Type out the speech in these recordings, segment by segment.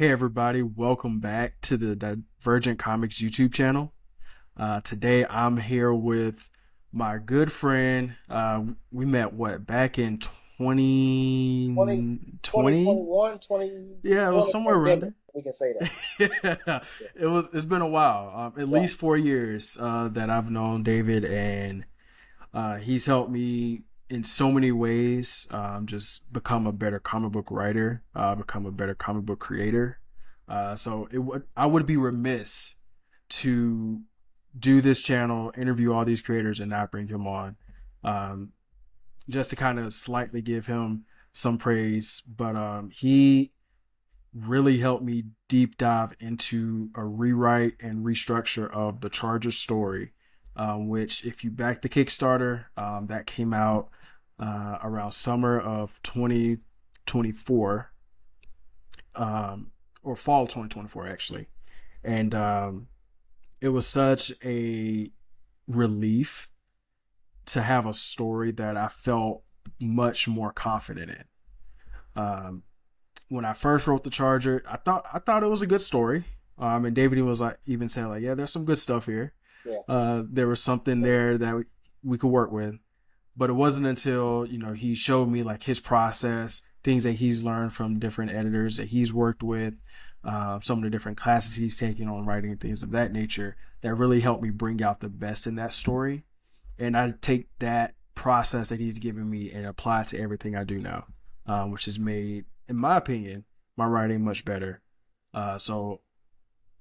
Hey everybody, welcome back to the Divergent Comics YouTube channel. Today I'm here with my good friend. We met back in 20, 2020? 2021, Yeah, it was during the somewhere around pandemic, there. we can say that. Yeah, Yeah. it's been a while. At Right. least 4 years that I've known David, and he's helped me in so many ways. Just become a better comic book writer, become a better comic book creator. I would be remiss to do this channel, interview all these creators, and not bring him on, um, just to kind of slightly give him some praise. But he really helped me deep dive into a rewrite and restructure of the Charger story, which, if you back the Kickstarter, that came out around summer of 2024, or fall 2024, actually. And it was such a relief to have a story that I felt much more confident in. When I first wrote the Charger, I thought it was a good story. And David was like, even saying like, yeah, there's some good stuff here. Yeah. There was something there that we could work with. But it wasn't until he showed me like his process, things that he's learned from different editors that he's worked with, some of the different classes he's taken on writing, things of that nature, that really helped me bring out the best in that story. And I take that process that he's given me and apply it to everything I do now, which has made, in my opinion, my writing much better. So,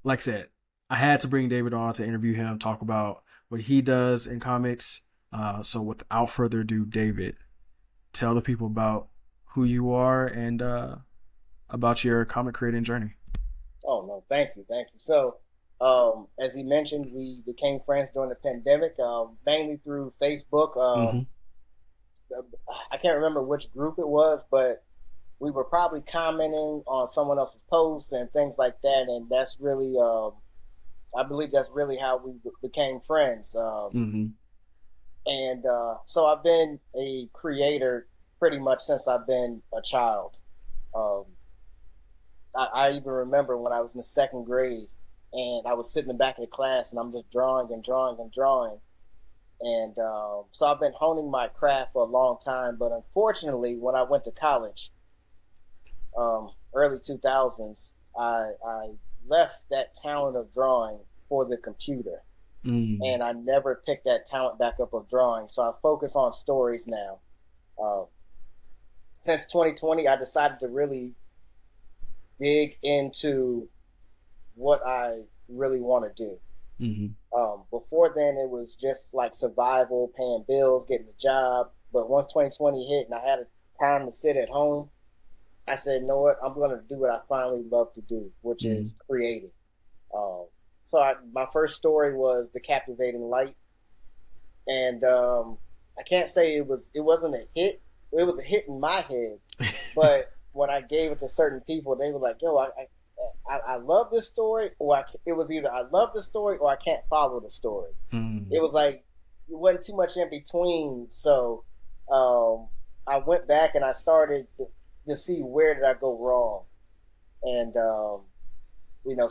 like I said, I had to bring David on to interview him, talk about what he does in comics. So, without further ado, David, tell the people about who you are and about your comic creating journey. Oh no, thank you, thank you. So, as he mentioned, we became friends during the pandemic, mainly through Facebook. Mm-hmm. I can't remember which group it was, but we were probably commenting on someone else's posts and things like that, and that's really, I believe that's really how we became friends. Mm-hmm. And so I've been a creator pretty much since I've been a child. Um, I even remember when I was in the second grade and I was sitting in the back of the class and I'm just drawing and drawing and drawing. And so I've been honing my craft for a long time. But unfortunately, when I went to college, early 2000s, I left that talent of drawing for the computer. Mm-hmm. And I never picked that talent back up of drawing. So I focus on stories now. Uh, since 2020, I decided to really dig into what I really want to do. Mm-hmm. Before then, it was just like survival, paying bills, getting a job. But once 2020 hit and I had a time to sit at home, I said, you know what? I'm going to do what I finally love to do, which Mm-hmm. is creating. Um, my first story was The Captivating Light. And I can't say it wasn't a hit. It was a hit in my head, but when I gave it to certain people, they were like, "Yo, I love this story," or it was either I love the story or I can't follow the story. Mm-hmm. It was like it wasn't too much in between. So I went back and I started to see where did I go wrong, and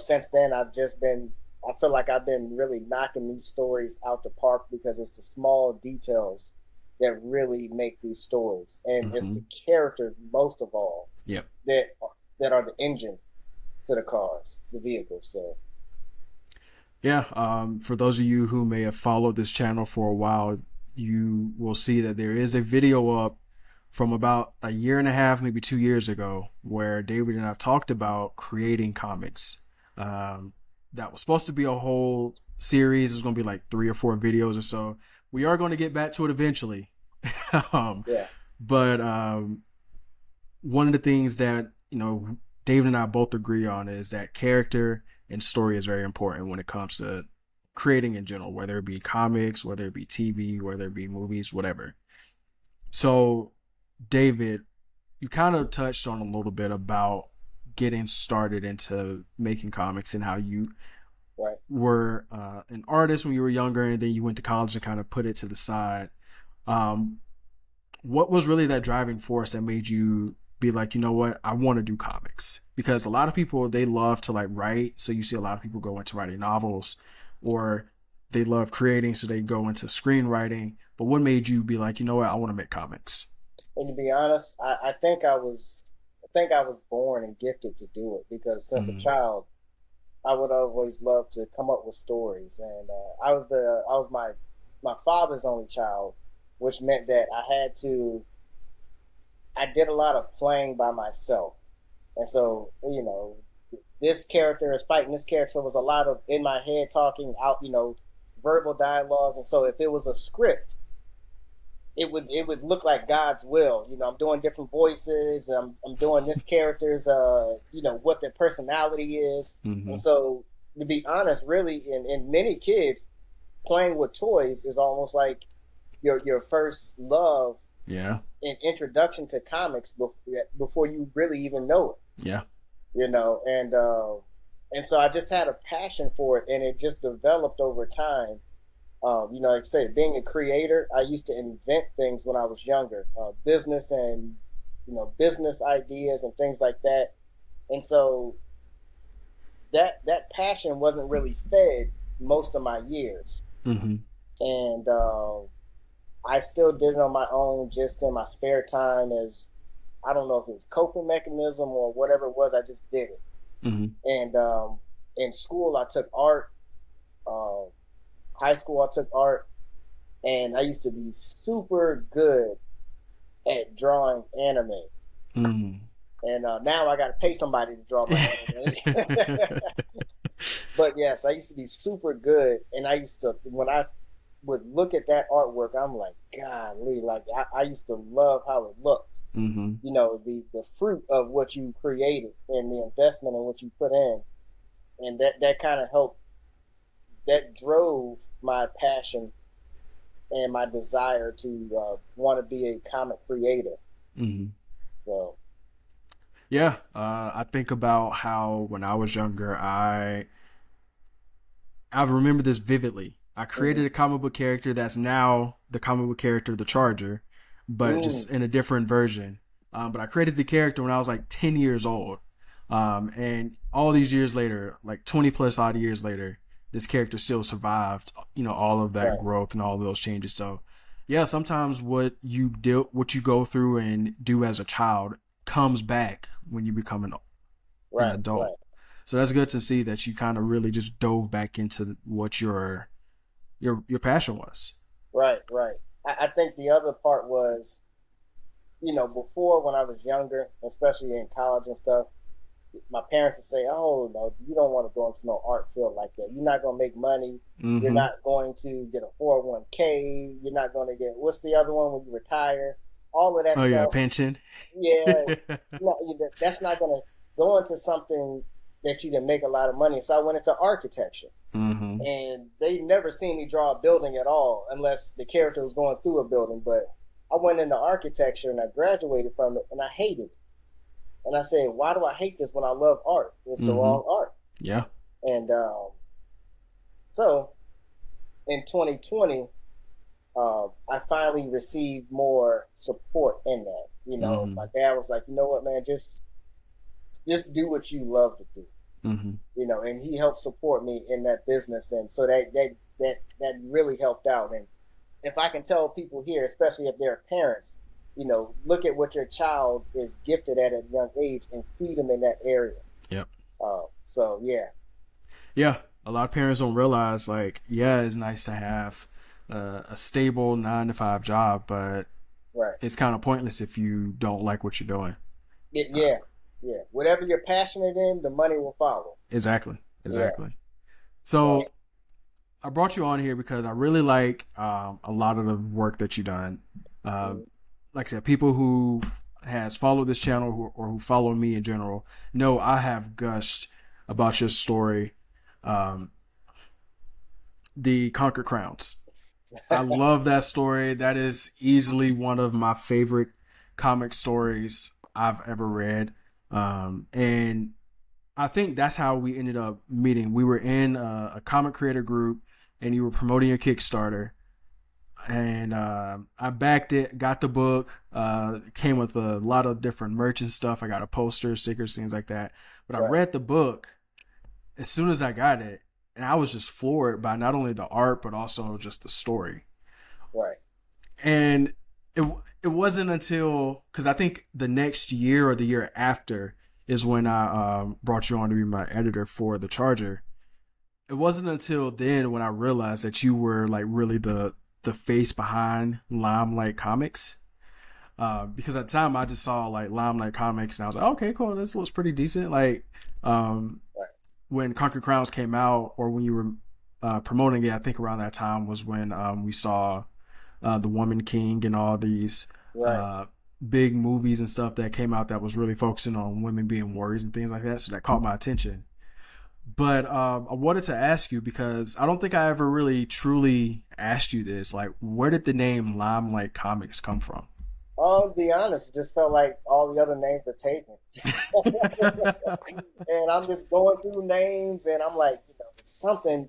since then I've just been. I feel like I've been really knocking these stories out the park because it's the small details that really make these stories, and it's Mm-hmm. the characters most of all Yep. that that are the engine to the cars, the vehicles. So Yeah, for those of you who may have followed this channel for a while, you will see that there is a video up from about a year and a half, maybe 2 years ago, where David and I talked about creating comics. Um, that was supposed to be a whole series. It's going to be like 3 or 4 videos or so. We are going to get back to it eventually. um, yeah, but one of the things that David and I both agree on is that character and story is very important when it comes to creating in general, whether it be comics, whether it be TV, whether it be movies, whatever. So, David, you kind of touched on a little bit about getting started into making comics and how you right. were an artist when you were younger and then you went to college and kind of put it to the side. Um, what was really that driving force that made you be like, you know what, I want to do comics? Because a lot of people, they love to like write. So you see a lot of people go into writing novels, or they love creating, so they go into screenwriting. But what made you be like, you know what, I want to make comics? And to be honest, I think I was born and gifted to do it because since a Mm-hmm. child, I would always love to come up with stories, and I was my father's only child, which meant that I did a lot of playing by myself, and so this character is fighting this character was a lot of in my head talking out, verbal dialogue, and so if it was a script, it would look like God's will. I'm doing different voices. I'm doing this character's what their personality is, Mm-hmm. and so to be honest, really, in many kids, playing with toys is almost like your first love Yeah. and introduction to comics before you really even know it. Yeah. And so I just had a passion for it, and it just developed over time. Like I said, being a creator, I used to invent things when I was younger, business and business ideas and things like that. And so that passion wasn't really fed most of my years, Mm-hmm. and I still did it on my own, just in my spare time, as I don't know if it was coping mechanism or whatever it was. I just did it. Mm-hmm. And in school, I took art. Uh, High school, I took art, and I used to be super good at drawing anime. Mm-hmm. And now I got to pay somebody to draw my anime. But yes, I used to be super good, and I used to when I would look at that artwork, I'm like, golly, like I used to love how it looked. Mm-hmm. The fruit of what you created and the investment in what you put in, and that kind of helped. That drove my passion and my desire to want to be a comic creator. Mm-hmm. So Yeah. I think about how when I was younger, I remember this vividly. I mm, created a comic book character that's now the comic book character, the Charger, but mm, just in a different version. But I created the character when I was like 10 years old. And all these years later, like 20 plus odd years later, this character still survived, all of that right, growth and all of those changes. So, yeah, sometimes what you go through and do as a child comes back when you become an right, adult. right, So that's good to see that you kind of really just dove back into what your passion was. right. I think the other part was, before when I was younger, especially in college and stuff, my parents would say, "Oh no, you don't want to go into no art field like that. You're not going to make money. You're Mm-hmm. not going to get a 401k. You're not going to get what's the other one when you retire. All of that Oh yeah, stuff. pension. Yeah, no, that's not going to go into something that you can make a lot of money." So I went into architecture, Mm-hmm. and they never seen me draw a building at all unless the character was going through a building. But I went into architecture and I graduated from it, and I hated it. And I said, "Why do I hate this when I love art? It's the Mm-hmm. wrong art." Yeah. And so in 2020, I finally received more support in that. Mm-hmm. My dad was like, "You know what, man, just do what you love to do." Mm-hmm. And he helped support me in that business, and so that really helped out. And if I can tell people here, especially if they're parents, look at what your child is gifted at a young age and feed them in that area. Yep. So yeah, Yeah. A lot of parents don't realize, like, yeah, it's nice to have a stable 9 to 5 job, but right, it's kind of pointless if you don't like what you're doing. yeah, yeah. Whatever you're passionate in, the money will follow. Exactly. Yeah. Exactly. So So I brought you on here because I really like a lot of the work that you've done. Uh, mm, like I said, people who has followed this channel or who follow me in general know I have gushed about your story, um, the Conquered Crowns. I love that story. That is easily one of my favorite comic stories I've ever read. And I think that's how we ended up meeting. We were in a comic creator group, and you were promoting your Kickstarter. and I backed it, got the book. It came with a lot of different merch and stuff. I got a poster, stickers, things like that. But I Right. read the book as soon as I got it, and I was just floored by not only the art but also just the story. Right. And it it wasn't until, because I think the next year or the year after is when I brought you on to be my editor for the Charger. It wasn't until then when I realized that you were like really the face behind Limelight Comics. Because at the time I just saw like Limelight Comics and I was like, okay, cool, this looks pretty decent. Like Right. when Conquer Crowns came out, or when you were promoting it, I think around that time was when we saw The Woman King and all these Right. uh, big movies and stuff that came out that was really focusing on women being warriors and things like that. So that caught my attention. But I wanted to ask you, because I don't think I ever really truly asked you this. Like, where did the name Limelight Comics come from? I'll be honest, it just felt like all the other names were taken. And I'm just going through names and I'm like, something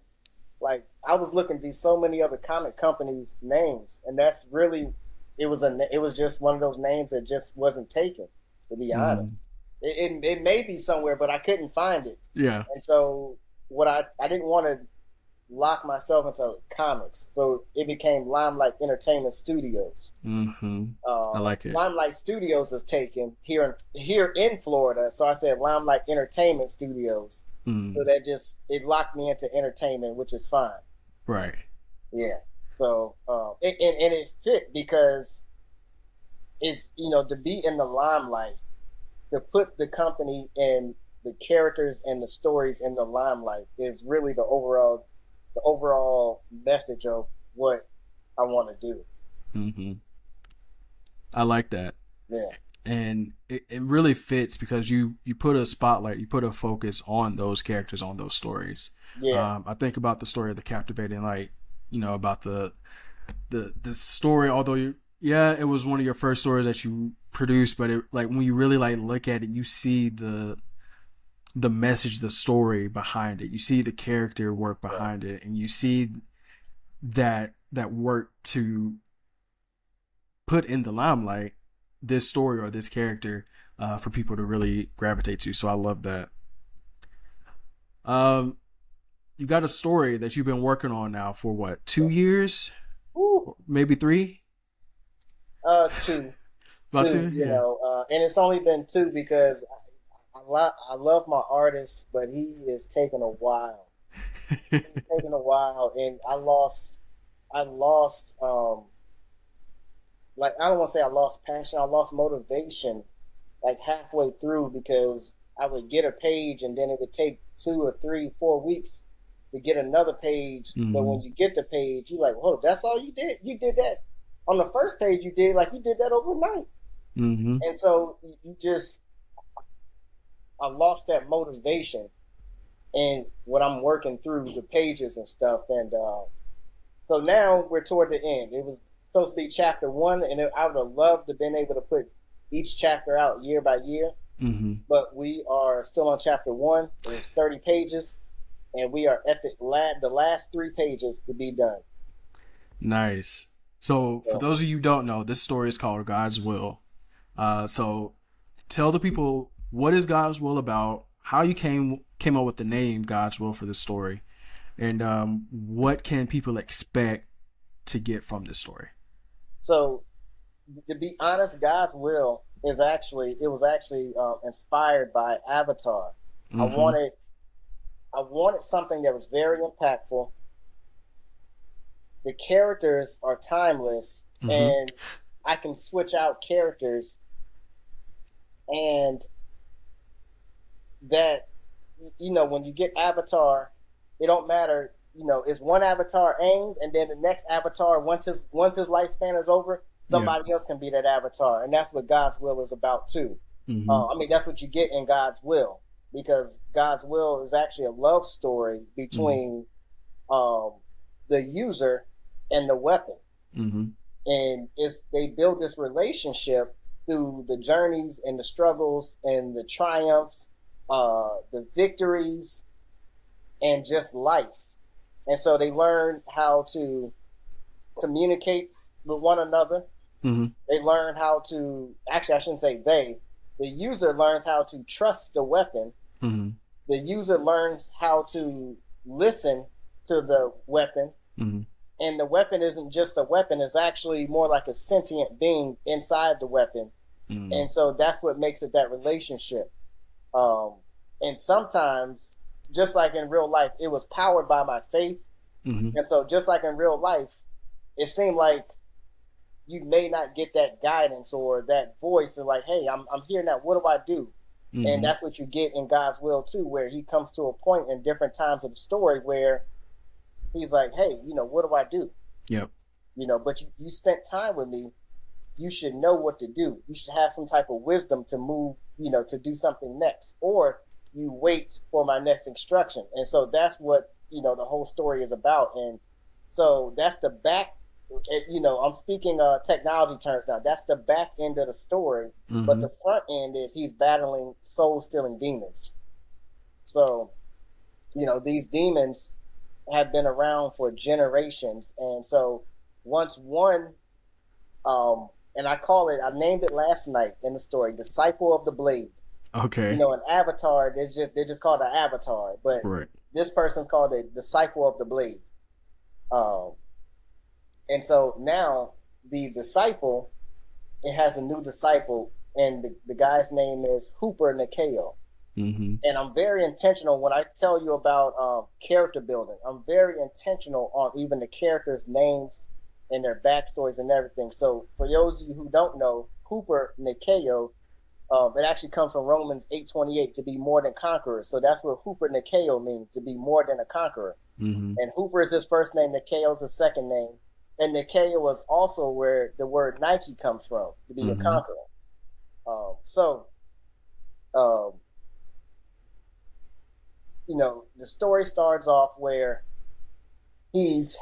like I was looking through so many other comic companies' names, and that's really it was just one of those names that just wasn't taken, to be Mm, honest. It may be somewhere, but I couldn't find it. yeah. And so what I didn't want to lock myself into comics, so it became Limelight Entertainment Studios. Hmm. I like it. Limelight Studios is taken here in Florida, so I said Limelight Entertainment Studios. So Mm, that just it locked me into entertainment, which is fine. right. Yeah. So and it fit because it's to be in the limelight, to put the company and the characters and the stories in the limelight is really the overall message of what I want to do. Hmm. I like that. Yeah. And it really fits because you put a spotlight, you put a focus on those characters, on those stories. Yeah. I think about the story of the captivating light, about the story. Although yeah, it was one of your first stories that you produced, but it, like, when you really like look at it, you see the message, the story behind it. You see the character work Right. behind it, and you see that work to put in the limelight this story or this character, for people to really gravitate to. So I love that. Um, you got a story that you've been working on now for what, 2 years, Woo. maybe three, Two, about two. two, yeah. And it's only been two because I love my artist, but he is taking a while. He's taking a while, and I lost like I don't want to say I lost passion, I lost motivation like halfway through because I would get a page and then it would take 2 or 3, 4 weeks to get another page. But when Hmm. you get the page, you're like, "Whoa, that's all you did? You did that on the first page? You did that overnight?" Hmm. And so you just I lost that motivation and what I'm working through the pages and stuff. And so now we're toward the end. It was supposed to be chapter one, and I would have loved to have been able to put each chapter out year by year. Hmm. But we are still on chapter one. It's 30 pages, and we are at the last 3 pages to be done. Nice. So for So, those of you who don't know, this story is called God's Will. So tell the people, what is God's Will about, how you came up with the name God's Will for this story, and what can people expect to get from this story. so to be honest, God's will is actually it was actually inspired by Avatar. I Mm-hmm. wanted I wanted something that was very impactful. The characters are timeless, Mm-hmm. and I can switch out characters, and that when you get Avatar, it don't matter. Is one Avatar aimed, and then the next Avatar, once his lifespan is over, Yeah. somebody else can be that Avatar, and that's what God's will is about too. Mm-hmm. I mean, that's what you get in God's will, because God's will is actually a love story between um, the user and the weapon, Mm-hmm. and they build this relationship through the journeys and the struggles and the triumphs, the victories, and just life. And so they learn how to communicate with one another. Mm-hmm. They learn how to, actually, I shouldn't say they, the user learns how to trust the weapon. Mm-hmm. The user learns how to listen to the weapon. Mm-hmm. And the weapon isn't just a weapon, it's actually more like a sentient being inside the weapon. Mm-hmm. And so that's what makes it that relationship. And sometimes, just like in real life, it was powered by my faith. Mm-hmm. And so just like in real life, it seemed like you may not get that guidance or that voice of like, hey, I'm here now. What do I do? Mm-hmm. And that's what you get in God's will too, where he comes to a point in different times of the story where he's like, hey, what do I do? Yep. But you spent time with me. You should know what to do. You should have some type of wisdom to move, to do something next. Or you wait for my next instruction. And so that's what, the whole story is about. And so that's the back, I'm speaking technology terms now. That's the back end of the story. Mm-hmm. But the front end is he's battling soul-stealing demons. So, these demons have been around for generations. And so once one, and I named it last night in the story, Disciple of the Blade. Okay. An avatar, they're just called an avatar, but right. This person's called a Disciple of the Blade. And so now the disciple, it has a new disciple, and the guy's name is Hooper Nikeo. Mm-hmm. And I'm very intentional when I tell you about character building. I'm very intentional on even the characters' names and their backstories and everything. So for those of you who don't know, Hooper Nikeo, it actually comes from Romans 8:28, to be more than conquerors. So that's what Hooper Nikeo means, to be more than a conqueror. Mm-hmm. And Hooper is his first name, Nikeo is his second name. And Nikeo is also where the word Nike comes from, to be a conqueror. The story starts off where he's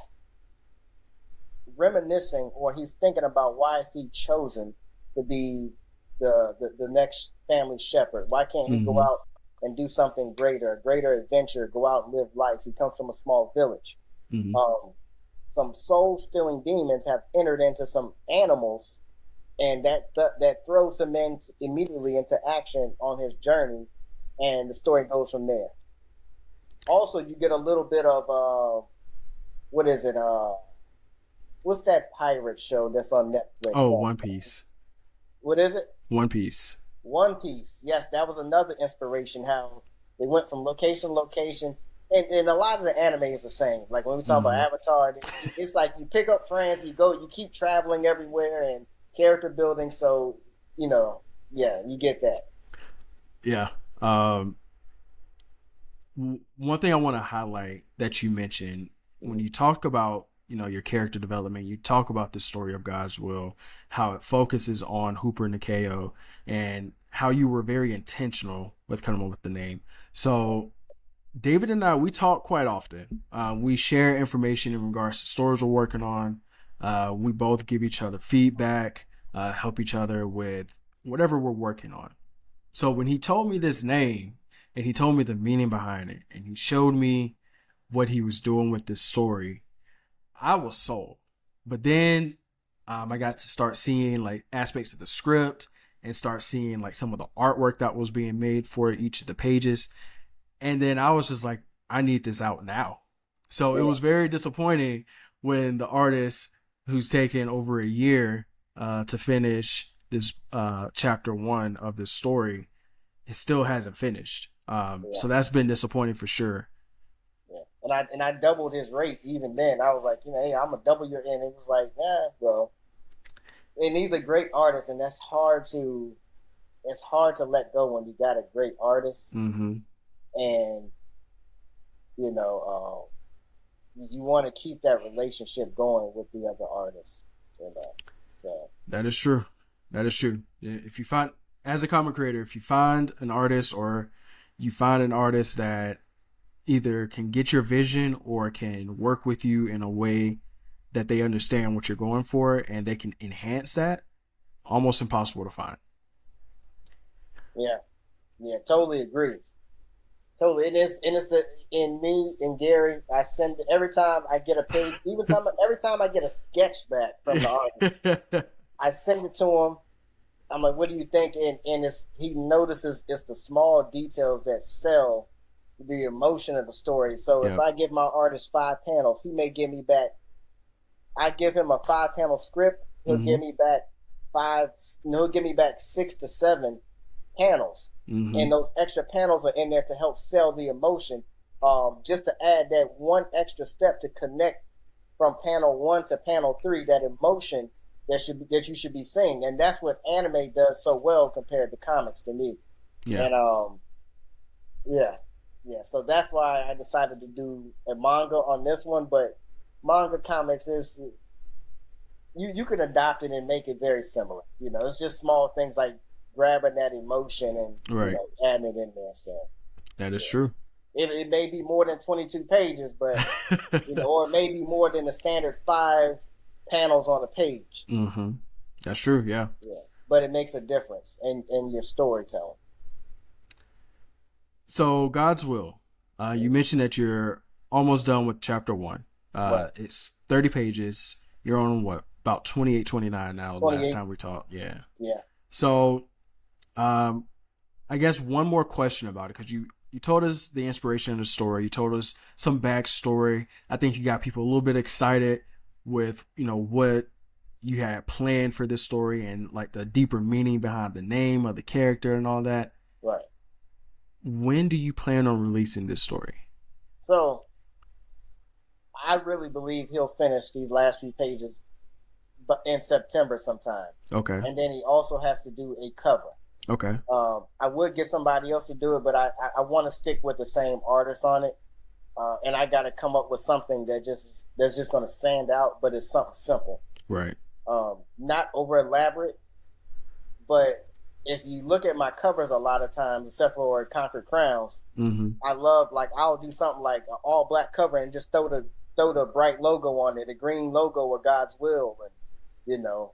reminiscing, or he's thinking about why is he chosen to be the next family shepherd. Why can't he go out and do something greater, a greater adventure, go out and live life? He comes from a small village. Mm-hmm. Some soul-stealing demons have entered into some animals, and that throws him immediately into action on his journey, and the story goes from there. Also, you get a little bit of what is it? What's that pirate show that's on Netflix? Oh, One Piece. What is it? One Piece. One Piece. Yes, that was another inspiration. How they went from location to location, and a lot of the anime is the same. Like when we talk about Avatar, it's like you pick up friends, you keep traveling everywhere, and character building. So yeah, you get that. Yeah. One thing I want to highlight that you mentioned when you talk about your character development, you talk about the story of God's will, how it focuses on Hooper Nikeo, and how you were very intentional with coming up with the name. So David and I, we talk quite often. We share information in regards to stories we're working on. We both give each other feedback, help each other with whatever we're working on. So when he told me this name, and he told me the meaning behind it, and he showed me what he was doing with this story, I was sold. But then I got to start seeing like aspects of the script and start seeing like some of the artwork that was being made for each of the pages. And then I was just like, I need this out now. So it was very disappointing when the artist, who's taken over a year to finish this chapter 1 of this story, it still hasn't finished. So that's been disappointing for sure. Yeah. And I doubled his rate even then. I was like, hey, I'm gonna double your, and it was like, well. And he's a great artist, and it's hard to let go when you got a great artist. Mm-hmm. And you want to keep that relationship going with the other artists. So that is true. If you find, as a comic creator, if you find an artist, or you find an artist that either can get your vision or can work with you in a way that they understand what you're going for and they can enhance that, almost impossible to find. Yeah, totally agree. Totally, in me and Gary. I send every time I get a page, every time I get a sketch back from the artist, I send it to him. I'm like, "What do you think?" And he notices it's the small details that sell the emotion of the story. So if Yep. I give my artist 5 panels, he may give me back. I give him a 5 panel script. He'll give me back five. He'll give me back 6 to 7 panels, and those extra panels are in there to help sell the emotion. Just to add that one extra step to connect from panel 1 to panel 3, that emotion that you should be seeing, and that's what anime does so well compared to comics to me. Yeah. And yeah. So that's why I decided to do a manga on this one. But manga comics is you can adopt it and make it very similar. It's just small things like grabbing that emotion and Right. adding it in there. So That is true. it may be more than 22 pages, but or it may be more than the standard 5 panels on a page. That's true. Yeah. Yeah, but it makes a difference in your storytelling. So God's Will. You mentioned that you're almost done with chapter 1. Right. It's 30 pages. You're on what, about 28, 29 now. 28. Last time we talked. Yeah. Yeah. So, I guess one more question about it, because you told us the inspiration of the story. You told us some backstory. I think you got people a little bit excited with, what you had planned for this story and like the deeper meaning behind the name of the character and all that. Right. When do you plan on releasing this story? So, I really believe he'll finish these last few pages but in September sometime. Okay. And then he also has to do a cover. Okay. I would get somebody else to do it, but I want to stick with the same artist on it. And I got to come up with something that's just going to stand out, but it's something simple. Right. Not over elaborate, but if you look at my covers a lot of times, except for Conquered Crowns, I love, like, I'll do something like an all black cover and just throw the bright logo on it, the green logo of God's Will, and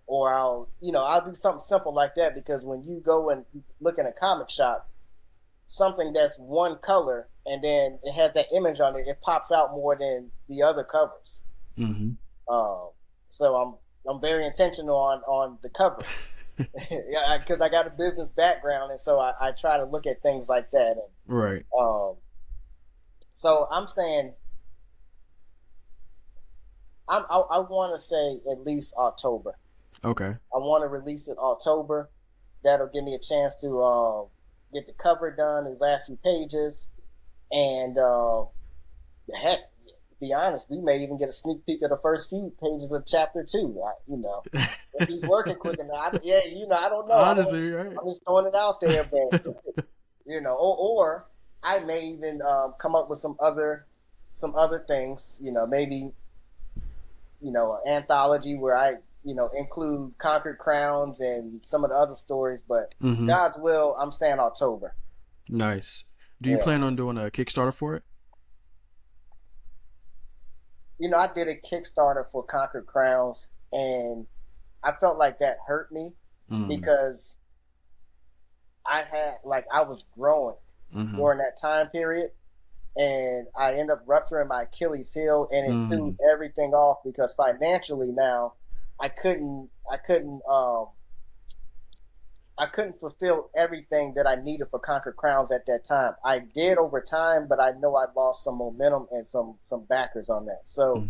or I'll do something simple like that, because when you go and look in a comic shop, something that's one color and then it has that image on it, it pops out more than the other covers. So I'm very intentional on the cover. Because I got a business background, and so I try to look at things like that. And, right. So I'm saying I want to say at least October. Okay. I want to release it October. That'll give me a chance to get the cover done, these last few pages, and heck, to be honest, we may even get a sneak peek of the first few pages of chapter 2. If he's working quick enough, I don't know. Honestly, right? I'm just throwing it out there, but or I may even come up with some other things. Maybe an anthology where I include Conquered Crowns and some of the other stories. But God's Will, I'm saying October. Nice. Do you plan on doing a Kickstarter for it? I did a Kickstarter for Conquered Crowns, and I felt like that hurt me because I was growing during that time period, and I ended up rupturing my Achilles heel, and it threw everything off, because financially now I couldn't fulfill everything that I needed for Conquered Crowns at that time. I did over time, but I know I lost some momentum and some backers on that. So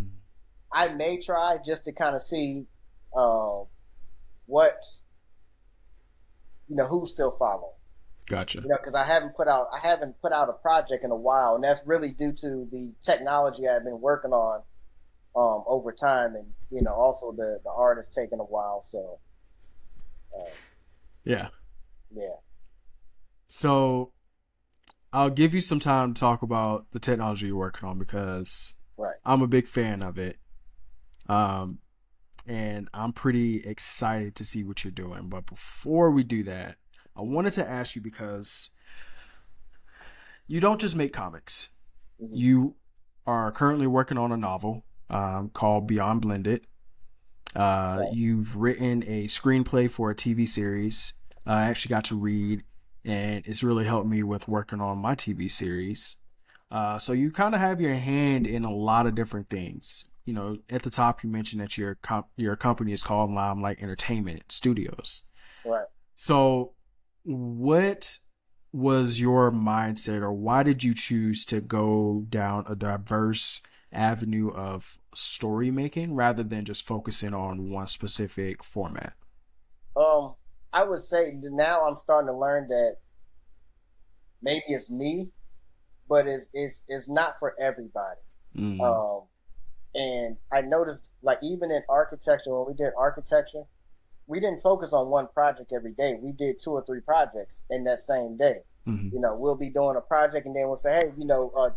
I may try just to kind of see what who's still following. Gotcha. Because I haven't put out a project in a while, and that's really due to the technology I've been working on over time, and also the artist taking a while. So yeah. So I'll give you some time to talk about the technology you're working on, because I'm a big fan of it. And I'm pretty excited to see what you're doing. But before we do that, I wanted to ask you, because you don't just make comics. You are currently working on a novel called Beyond Blended. You've written a screenplay for a TV series. I actually got to read and it's really helped me with working on my TV series. So you kind of have your hand in a lot of different things. You know, at the top you mentioned that your company is called Limelight Entertainment Studios. Right. So what was your mindset, or why did you choose to go down a diverse avenue of story making rather than just focusing on one specific format? Um, I would say that now I'm starting to learn that maybe it's me, but it's not for everybody. Mm-hmm. Um, and I noticed, like, even in architecture, when we did architecture, we didn't focus on one project every day. We did 2 or 3 projects in that same day. Mm-hmm. You know, we'll be doing a project and then we'll say, hey,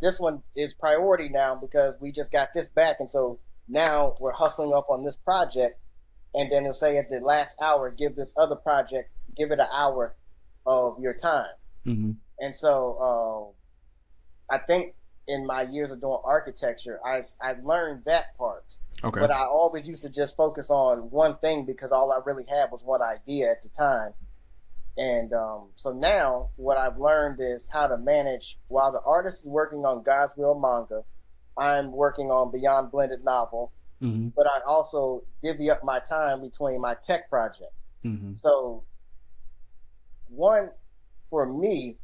this one is priority now because we just got this back. And so now we're hustling up on this project. And then it'll say at the last hour, give this other project, give it an hour of your time. Mm-hmm. And so I think in my years of doing architecture, I learned that part. Okay. But I always used to just focus on one thing because all I really had was one idea at the time. And so now what I've learned is how to manage while the artist is working on God's Will manga, I'm working on Beyond Blended novel, Mm-hmm. but I also divvy up my time between my tech project. Mm-hmm. So one, for me,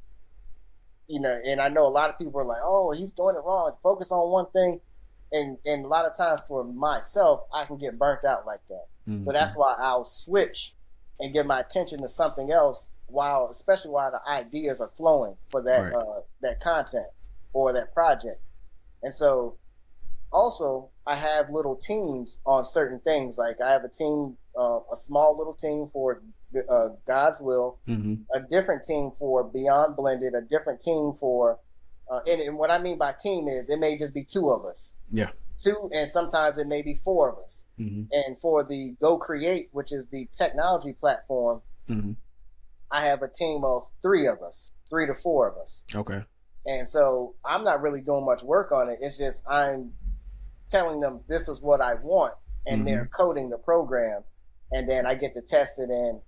and I know a lot of people are like, oh, he's doing it wrong. Focus on one thing. And a lot of times for myself, I can get burnt out like that. Mm-hmm. So that's why I'll switch and give my attention to something else especially while the ideas are flowing for that Right. that content or that project. And so also I have little teams on certain things. Like I have a team, a small little team for God's Will, Mm-hmm. a different team for Beyond Blended, a different team for, and what I mean by team is it may just be 2 of us. Yeah. 2, and sometimes it may be 4 of us. Mm-hmm. And for the Go Create, which is the technology platform, Mm-hmm. I have a team of 3 of us, 3 to 4 of us. Okay. And so I'm not really doing much work on it. It's just I'm telling them this is what I want, and Mm-hmm. they're coding the program, and then I get to test it in.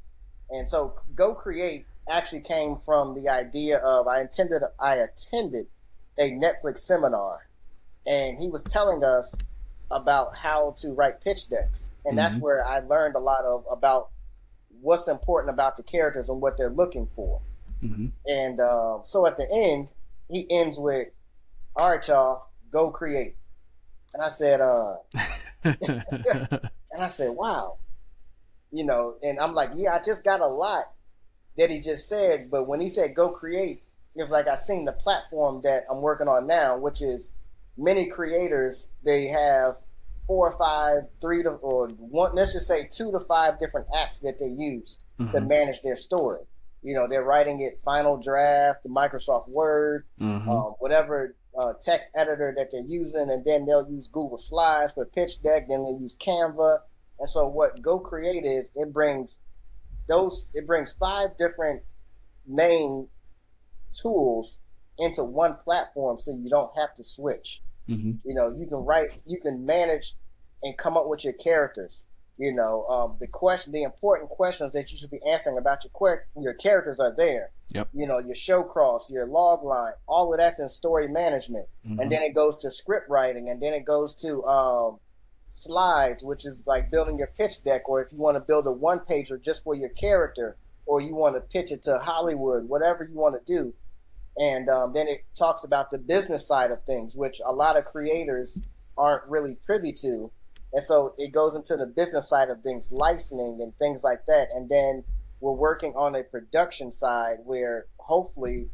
And so Go Create actually came from the idea of I attended a Netflix seminar, and he was telling us about how to write pitch decks, and that's Mm-hmm. where I learned a lot about what's important about the characters and what they're looking for. Mm-hmm. And so at the end, he ends with, "All right, y'all, go create." And I said, "Wow." And I'm like, yeah, I just got a lot that he just said, but when he said go create, it's like I seen the platform that I'm working on now, which is many creators, they have 4 or 5, 3 to 1, let's just say 2 to 5 different apps that they use to Mm-hmm. manage their story. They're writing it Final Draft, Microsoft Word, Mm-hmm. whatever text editor that they're using, and then they'll use Google Slides for pitch deck, then they'll use Canva. And so what Go Create is, it brings 5 different main tools into one platform so you don't have to switch. Mm-hmm. You can manage and come up with your characters. The important questions that you should be answering about your characters are there. Yep. Your show cross, your log line, all of that's in story management. Mm-hmm. And then it goes to script writing, and then it goes to slides, which is like building your pitch deck, or if you want to build a one pager just for your character, or you want to pitch it to Hollywood, whatever you want to do. And then it talks about the business side of things, which a lot of creators aren't really privy to. And so it goes into the business side of things, licensing and things like that. And then we're working on a production side where hopefully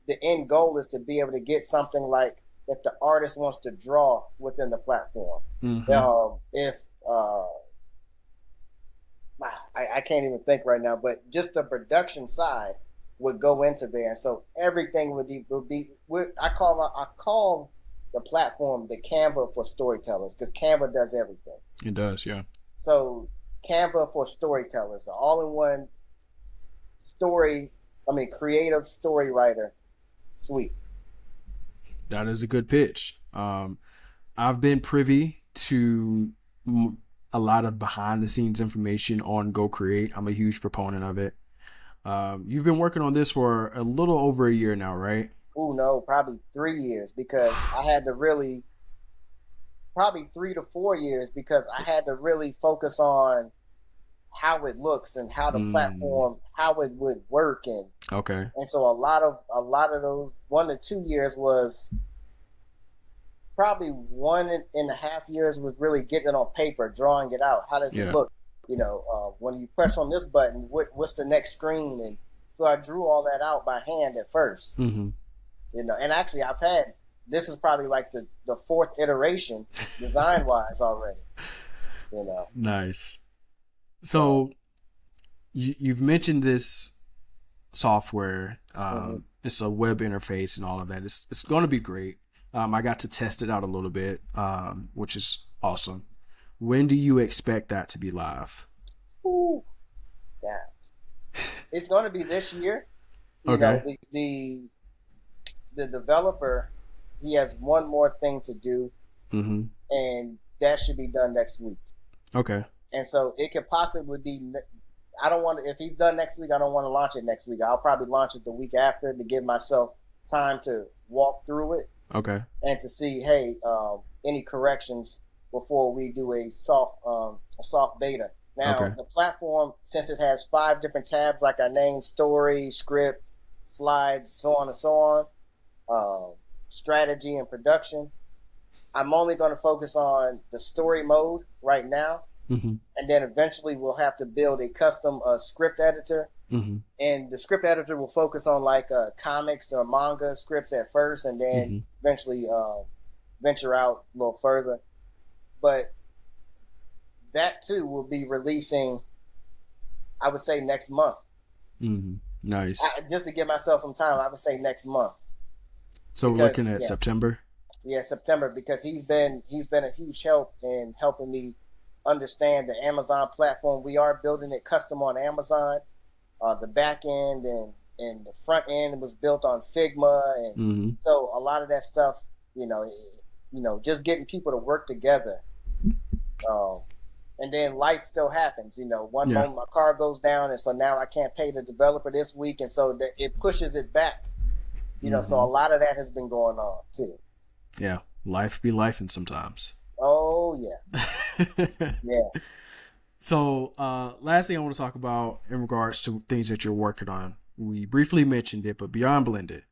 the end goal is to be able to get something like if the artist wants to draw within the platform. Mm-hmm. If I can't even think right now, but just the production side would go into there. So everything would be I call the platform the Canva for storytellers, because Canva does everything. It does, yeah. So Canva for storytellers, an all-in-one creative story writer suite. That is a good pitch. I've been privy to a lot of behind the scenes information on Go Create. I'm a huge proponent of it. You've been working on this for a little over a year now, right? Oh no, probably 3 years because I had to really, probably 3 to 4 years because I had to really focus on how it looks and how the Mm, platform, how it would work, okay. and so a lot of those 1 to 2 years was probably 1.5 years was really getting it on paper, drawing it out. How does it Yeah. look? When you press on this button, what's the next screen? And so I drew all that out by hand at first. Mm-hmm. And actually I've had this is probably like the fourth iteration design wise already. You know, Nice. so So you've mentioned this software. mhm. It's a web interface and all of that. It's going to be great. I got to test it out a little bit, which is awesome. When do you expect that to be live? Ooh, yeah, it's going to be this year. You know, Okay. the developer, he has one more thing to do, Mm-hmm. and that should be done next week. Okay. And so it could possibly be. I don't want to. If he's done next week, I don't want to launch it next week. I'll probably launch it the week after to give myself time to walk through it Okay. and to see, hey, any corrections before we do a soft beta. Now Okay. the platform, since it has 5 different tabs, like I named: story, script, slides, so on and so on, strategy and production. I'm only going to focus on the story mode right now, Mm-hmm. and then eventually we'll have to build a custom script editor. Mm-hmm. And the script editor will focus on like comics or manga scripts at first, and then Mm-hmm. eventually venture out a little further. But that too will be releasing, I would say, next month. Mm-hmm. Nice. Just to give myself some time, I would say next month So we're looking because at September. yeah, September, because he's been a huge help in helping me understand the Amazon platform. We are building it custom on Amazon. The back end and the front end was built on Figma, and Mm-hmm. so a lot of that stuff, just getting people to work together. Um, and then life still happens. One Yeah. moment my car goes down, and so now I can't pay the developer this week, and so that it pushes it back. So Mm-hmm. a lot of that has been going on too. Yeah. Life be lifing sometimes. Oh yeah, yeah. So, last thing I want to talk about in regards to things that you're working on. We briefly mentioned it, but Beyond Blended,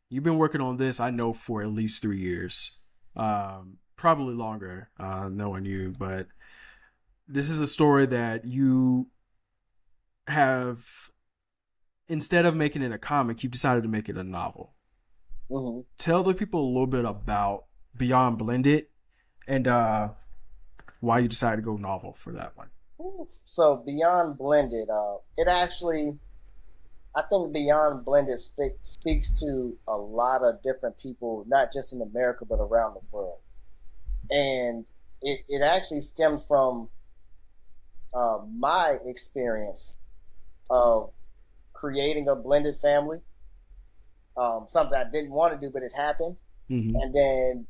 you've been working on this, I know, for at least 3 years, probably longer, knowing you. But this is a story that you have, instead of making it a comic, you've decided to make it a novel. hmm Tell the people a little bit about Beyond Blended and why you decided to go novel for that one. So Beyond Blended, it actually, I think Beyond Blended speaks to a lot of different people, not just in America but around the world. And it actually stemmed from my experience of creating a blended family. Something I didn't want to do, but it happened. Mm-hmm. And then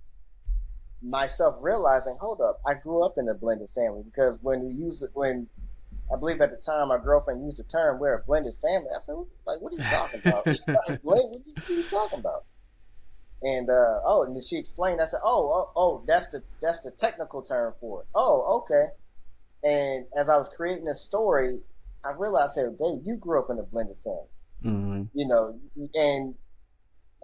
myself realizing, hold up, I grew up in a blended family, because when I believe at the time my girlfriend used the term "we're a blended family," I said, like, what are you talking about? Like, what are you talking about? And and then she explained. I said, oh, that's the technical term for it. Oh, okay. And as I was creating this story, I realized, hey, Dave, you grew up in a blended family, Mm-hmm. you know,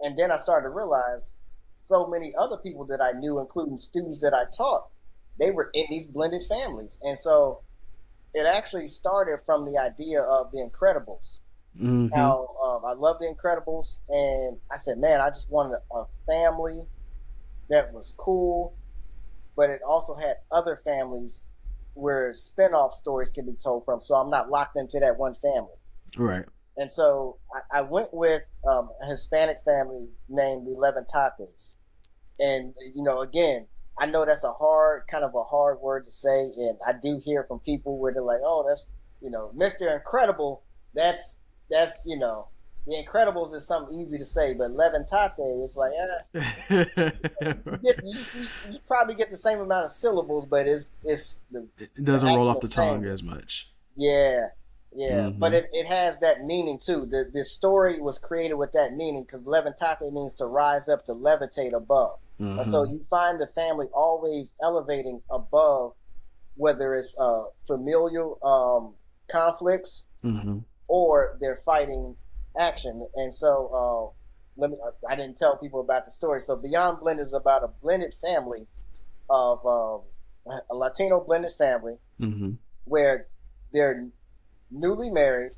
and then I started to realize so many other people that I knew, including students that I taught, they were in these blended families. And so it actually started from the idea of The Incredibles. Mm-hmm. How I love The Incredibles, and I said, man, I just wanted a family that was cool, but it also had other families where spin-off stories can be told from, so I'm not locked into that one family. Right. And so I went with a Hispanic family named 11 Tates. And, again, I know that's kind of a hard word to say. And I do hear from people where they're like, oh, that's, Mr. Incredible. The Incredibles is something easy to say, but 11 Tate is like, you probably get the same amount of syllables, but it's It the doesn't roll acting off the the tongue same. as much. Yeah. Yeah, but Mm-hmm. it has that meaning too. The story was created with that meaning because levitate means to rise up, to levitate above. And so Mm-hmm. you find the family always elevating above, whether it's familial conflicts Mm-hmm. or they're fighting action. And so I didn't tell people about the story. So Beyond Blend is about a blended family of a Latino blended family Mm-hmm. where they're newly married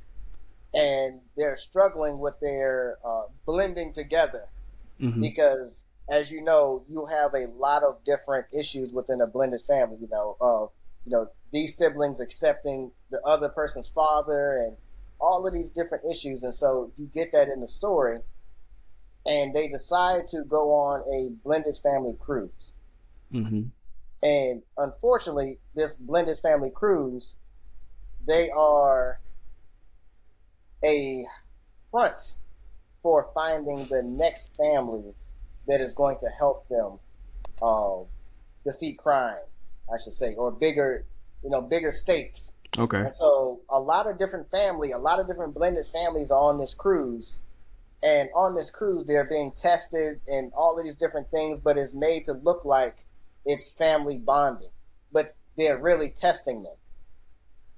and they're struggling with their blending together Mm-hmm. because, as you know, you have a lot of different issues within a blended family. These siblings accepting the other person's father and all of these different issues, and so you get that in the story. And they decide to go on a blended family cruise. Mm-hmm. And unfortunately, this blended family cruise, they are a front for finding the next family that is going to help them uh, defeat crime, I should say, or bigger stakes. Okay. And so a lot of different blended families are on this cruise. And on this cruise, they're being tested and all of these different things, but it's made to look like it's family bonding. But they're really testing them.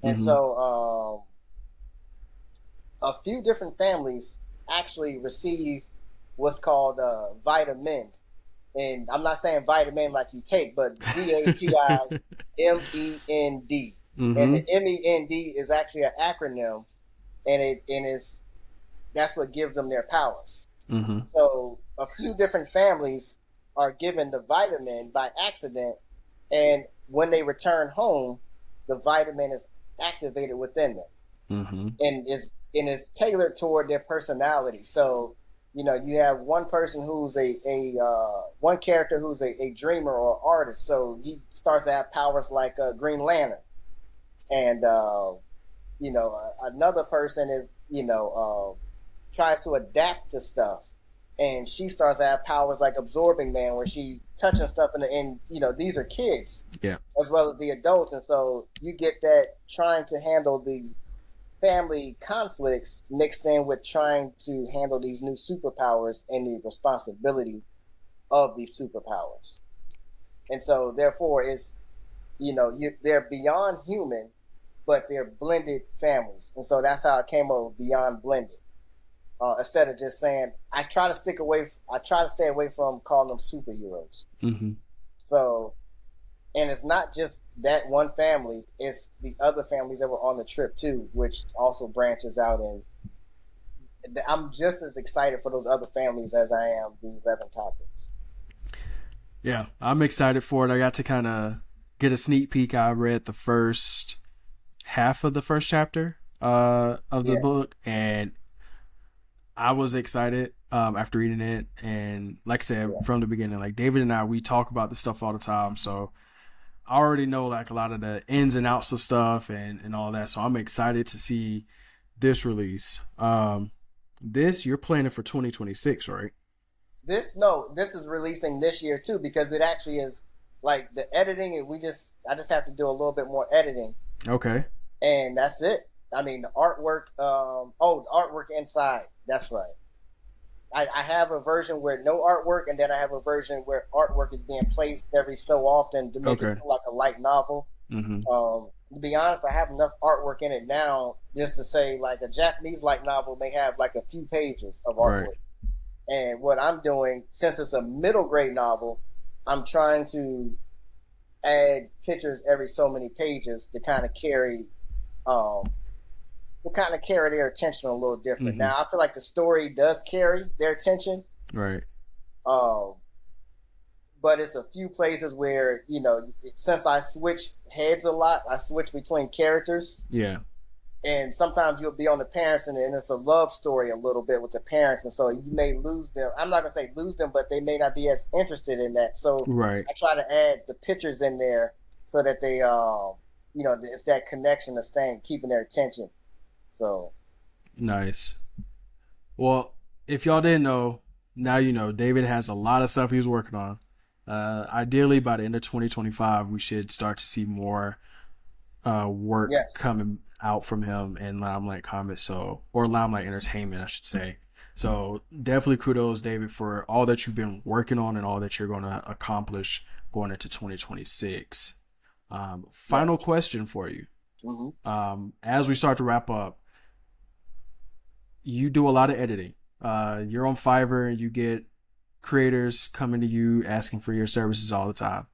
And Mm-hmm. so a few different families actually receive what's called vitamin. And I'm not saying vitamin like you take, but VATIMEND. And Mm-hmm. the MEND is actually an acronym, and that's what gives them their powers. Mm-hmm. So a few different families are given the vitamin by accident, and when they return home, the vitamin is activated within them Mm-hmm. and is tailored toward their personality. So, you have one person who's a one character who's a dreamer or artist. So he starts to have powers like Green Lantern, and another person is tries to adapt to stuff, and she starts to have powers like Absorbing Man, where she's touching stuff, and these are kids Yeah. as well as the adults, and so you get that trying to handle the family conflicts mixed in with trying to handle these new superpowers and the responsibility of these superpowers. And so, therefore, they're beyond human, but they're blended families. And so that's how it came over Beyond Blended. Instead of just saying, I try to stay away from calling them superheroes. Mm-hmm. So, and it's not just that one family; it's the other families that were on the trip too, which also branches out. And I'm just as excited for those other families as I am the 11 topics. Yeah, I'm excited for it. I got to kind of get a sneak peek. I read the first half of the first chapter of the Yeah, book, and I was excited after reading it. And like I said yeah, from the beginning, like David and I, we talk about this stuff all the time. So I already know like a lot of the ins and outs of stuff and all that. So I'm excited to see this release. This you're planning for 2026, right? this is releasing this year too because it actually is like the editing, and I just have to do a little bit more editing, Okay. and that's it. I mean, the artwork. The artwork inside. That's right. I have a version where no artwork, and then I have a version where artwork is being placed every so often to make it Okay. feel like a light novel. Mm-hmm. To be honest, I have enough artwork in it now just to say like a Japanese light novel may have like a few pages of Right. artwork. And what I'm doing, since it's a middle grade novel, I'm trying to add pictures every so many pages um, to kind of carry their attention a little different. Mm-hmm. Now, I feel like the story does carry their attention, Right. um, but it's a few places where since I switch heads a lot, I switch between characters, Yeah. and sometimes you'll be on the parents, and it's a love story a little bit with the parents, and so you may lose them. I'm not gonna say lose them, but they may not be as interested in that. So Right. I try to add the pictures in there so that they, it's that connection of staying, keeping their attention. So Nice. Well, if y'all didn't know, now you know. David has a lot of stuff he's working on. Ideally, by the end of 2025, we should start to see more work Yes. coming out from him in Limelight Comics, so, or Limelight Entertainment, I should say. So definitely kudos, David, for all that you've been working on and all that you're going to accomplish going into 2026. Final Yes. question for you. Hmm. As we start to wrap up, you do a lot of editing. You're on Fiverr and you get creators coming to you asking for your services all the time.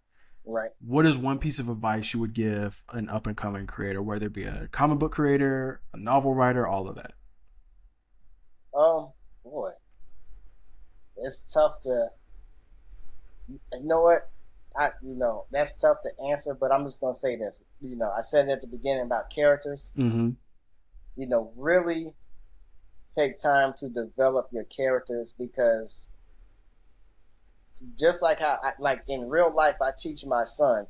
Right. What is one piece of advice you would give an up and coming creator, whether it be a comic book creator, a novel writer, all of that? Um, Boy, it's tough to. You know what? That's tough to answer, but I'm just gonna say this. I said at the beginning about characters. Mm-hmm. Really take time to develop your characters, because just like how like in real life, I teach my son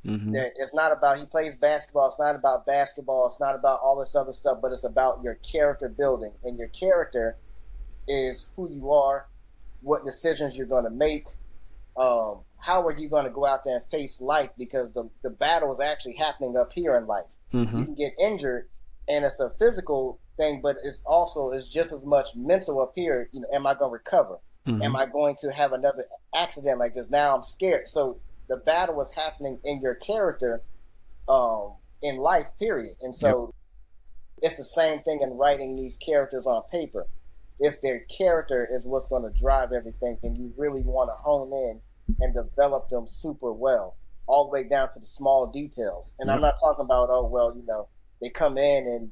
Mm-hmm. that it's not about he plays basketball. It's not about basketball. It's not about all this other stuff, but it's about your character building, and your character is who you are, what decisions you're going to make, how are you going to go out there and face life, because the battle is actually happening up here in life. Mm-hmm. You can get injured, and it's a physical thing, but it's just as much mental up here. Am I going to recover? Mm-hmm. Am I going to have another accident like this? Now I'm scared. So the battle is happening in your character, in life, period. And so it's the same thing in writing these characters on paper. It's their character is what's going to drive everything, and you really want to hone in and develop them super well, all the way down to the small details. And I'm not talking about, oh well, they come in and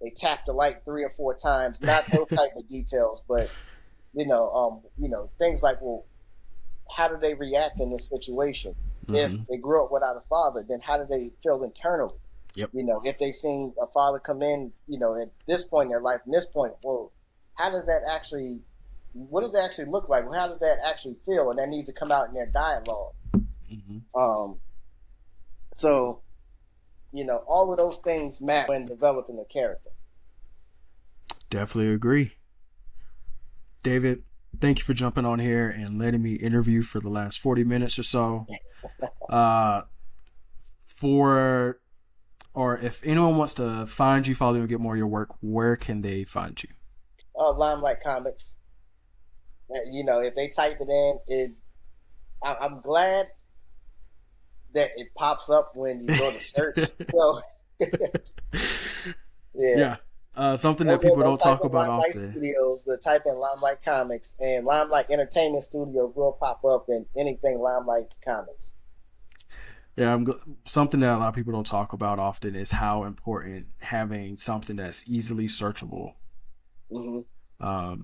they tap the light 3 or 4 times, not those type of details, but things like, well, how do they react in this situation? Mm-hmm. If they grew up without a father, then how do they feel internally? Yep. If they seen a father come in, at this point in their life, and this point, well, how does that actually, what does that actually look like? Well, how does that actually feel? And that needs to come out in their dialogue. Mm-hmm. So, all of those things matter when developing a character. Definitely agree. David, thank you for jumping on here and letting me interview for the last 40 minutes or so. Or if anyone wants to find you, follow you, and get more of your work, where can they find you? Limelight Comics. If they type it in, I'm glad that it pops up when you go to search. So, yeah. Something that people don't talk about Limelight often. Studios, but type in Limelight Comics, and Limelight Entertainment Studios will pop up in anything Limelight Comics. Yeah, something that a lot of people don't talk about often is how important having something that's easily searchable. Mm-hmm.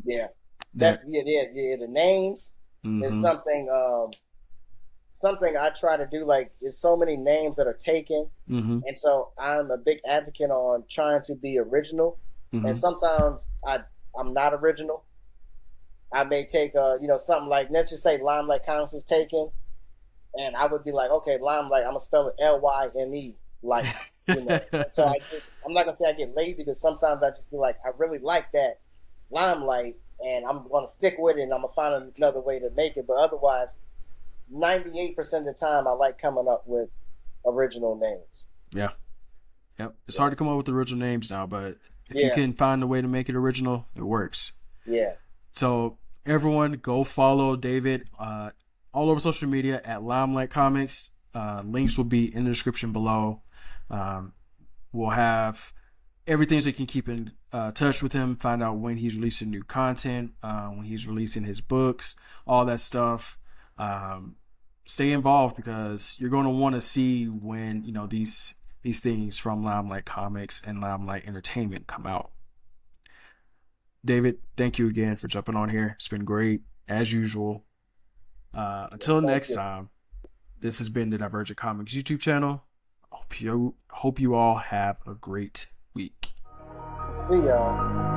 Yeah. The names is something. Something I try to do. Like, there's so many names that are taken, and so I'm a big advocate on trying to be original. And sometimes I'm not original. I may take something like, let's just say Limelight Comics was taken, and I would be like, okay, Limelight, I'm gonna spell it Lyme, like, So I'm not gonna say I get lazy, but sometimes I just be like, I really like that Limelight, and I'm gonna stick with it, and I'm gonna find another way to make it. But otherwise, 98% of the time, I like coming up with original names. Yeah. Yep. It's hard to come up with original names now, but if you can find a way to make it original, it works. Yeah. So everyone, go follow David all over social media at Limelight Comics. Links will be in the description below. We'll have everything so you can keep in touch with him, find out when he's releasing new content, when he's releasing his books, all that stuff. Stay involved, because you're going to want to see when these things from Limelight Comics and Limelight Entertainment come out. David, thank you again for jumping on here. It's been great as usual. Until next time, this has been the Divergent Comics YouTube channel. Hope you all have a great week. See y'all.